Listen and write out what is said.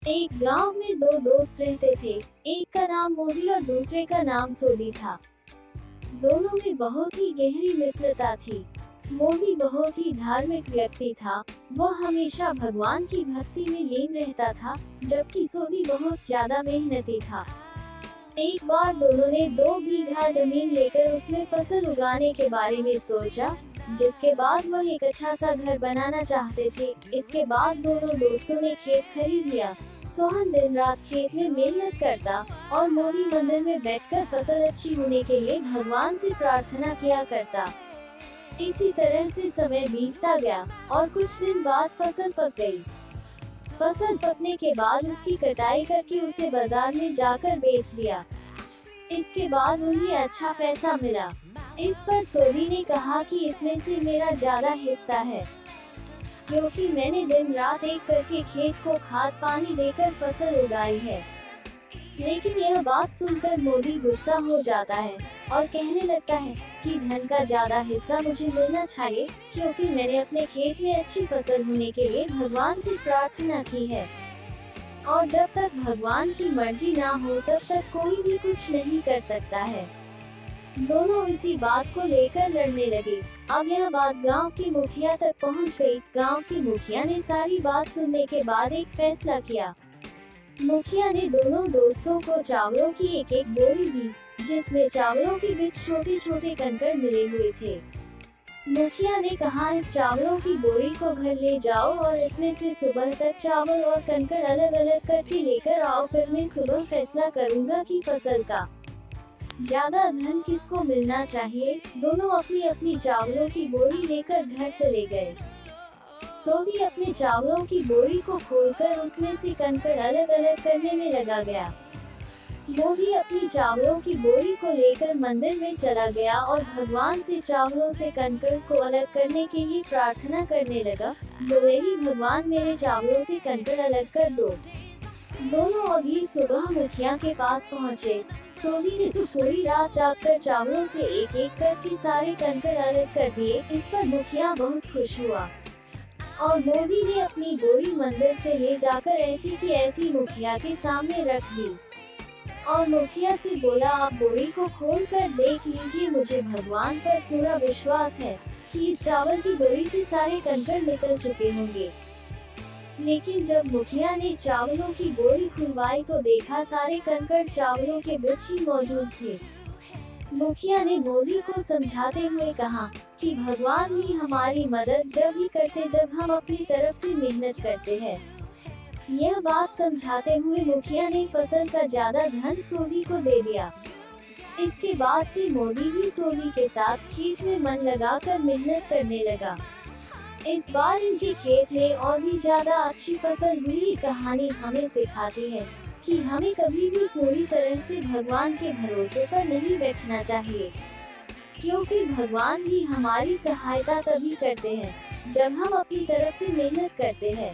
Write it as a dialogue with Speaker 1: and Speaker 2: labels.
Speaker 1: एक गांव में दो दोस्त रहते थे। एक का नाम मोदी और दूसरे का नाम सोदी था। दोनों में बहुत ही गहरी मित्रता थी। मोदी बहुत ही धार्मिक व्यक्ति था। वह हमेशा भगवान की भक्ति में लीन रहता था, जबकि सोदी बहुत ज्यादा मेहनती था। एक बार दोनों ने 2 बीघा जमीन लेकर उसमें फसल उगाने के बारे में सोचा, जिसके बाद वह एक अच्छा सा घर बनाना चाहते थे। इसके बाद दोनों दोस्तों ने खेत खरीद लिया। सोहन दिन रात खेत में मेहनत करता और मोदी मंदिर में बैठकर फसल अच्छी होने के लिए भगवान से प्रार्थना किया करता। इसी तरह से समय बीतता गया और कुछ दिन बाद फसल पक गई। फसल पकने के बाद उसकी कटाई करके उसे बाजार में जाकर बेच दिया। इसके बाद उन्हें अच्छा पैसा मिला। इस पर सोदी ने कहा कि इसमें से मेरा ज्यादा हिस्सा है, क्योंकि मैंने दिन रात एक करके खेत को खाद पानी देकर फसल उगाई है। लेकिन यह बात सुनकर मोदी गुस्सा हो जाता है और कहने लगता है कि धन का ज्यादा हिस्सा मुझे मिलना चाहिए, क्योंकि मैंने अपने खेत में अच्छी फसल होने के लिए भगवान से प्रार्थना की है। और जब तक भगवान की मर्जी ना हो तब तक कोई भी कुछ नहीं कर सकता है। दोनों इसी बात को लेकर लड़ने लगे। अब यह बात गांव के मुखिया तक पहुंच गई। गांव के मुखिया ने सारी बात सुनने के बाद एक फैसला किया। मुखिया ने दोनों दोस्तों को चावलों की एक एक बोरी दी, जिसमें चावलों के बीच छोटे छोटे कंकड़ मिले हुए थे। मुखिया ने कहा, इस चावलों की बोरी को घर ले जाओ और इसमें से सुबह तक चावल और कंकड़ अलग अलग करके लेकर आओ। फिर मैं सुबह फैसला करूंगा कि फसल का ज्यादा धन किसको मिलना चाहिए। दोनों अपनी अपनी चावलों की बोरी लेकर घर चले गए। सोदी अपने चावलों की बोरी को खोलकर उसमें से कंकड़ अलग अलग करने में लगा गया। मोदी अपनी चावलों की बोरी को लेकर मंदिर में चला गया और भगवान से चावलों से कंकड़ को अलग करने के लिए प्रार्थना करने लगा। बोले ही भगवान, मेरे चावलों से कंकड़ अलग कर दो। दोनों अगली सुबह मुखिया के पास पहुँचे। सोदी ने तो पूरी रात जागकर चावलों से एक एक करके सारे कंकड़ अलग कर दिए। इस पर मुखिया बहुत खुश हुआ और मोदी ने अपनी बोरी मंदिर से ले जाकर ऐसी की ऐसी मुखिया के सामने रख दी और मुखिया से बोला, आप बोरी को खोलकर देख लीजिए। मुझे भगवान पर पूरा विश्वास है कि इस चावल की बोरी से सारे कंकड़ निकल चुके होंगे। लेकिन जब मुखिया ने चावलों की बोरी खुलवाई तो देखा सारे कंकड़ चावलों के बीच ही मौजूद थे। मुखिया ने मोदी को समझाते हुए कहा कि भगवान ही हमारी मदद जब ही करते जब हम अपनी तरफ से मेहनत करते हैं। यह बात समझाते हुए मुखिया ने फसल का ज्यादा धन सोदी को दे दिया। इसके बाद से मोदी भी सोदी के साथ खेत में मन लगाकर मेहनत करने लगा। इस बार इनके खेत में और भी ज्यादा अच्छी फसल हुई। कहानी हमें सिखाती है कि हमें कभी भी पूरी तरह से भगवान के भरोसे पर नहीं बैठना चाहिए, क्योंकि भगवान भी हमारी सहायता तभी करते हैं जब हम अपनी तरफ से मेहनत करते हैं।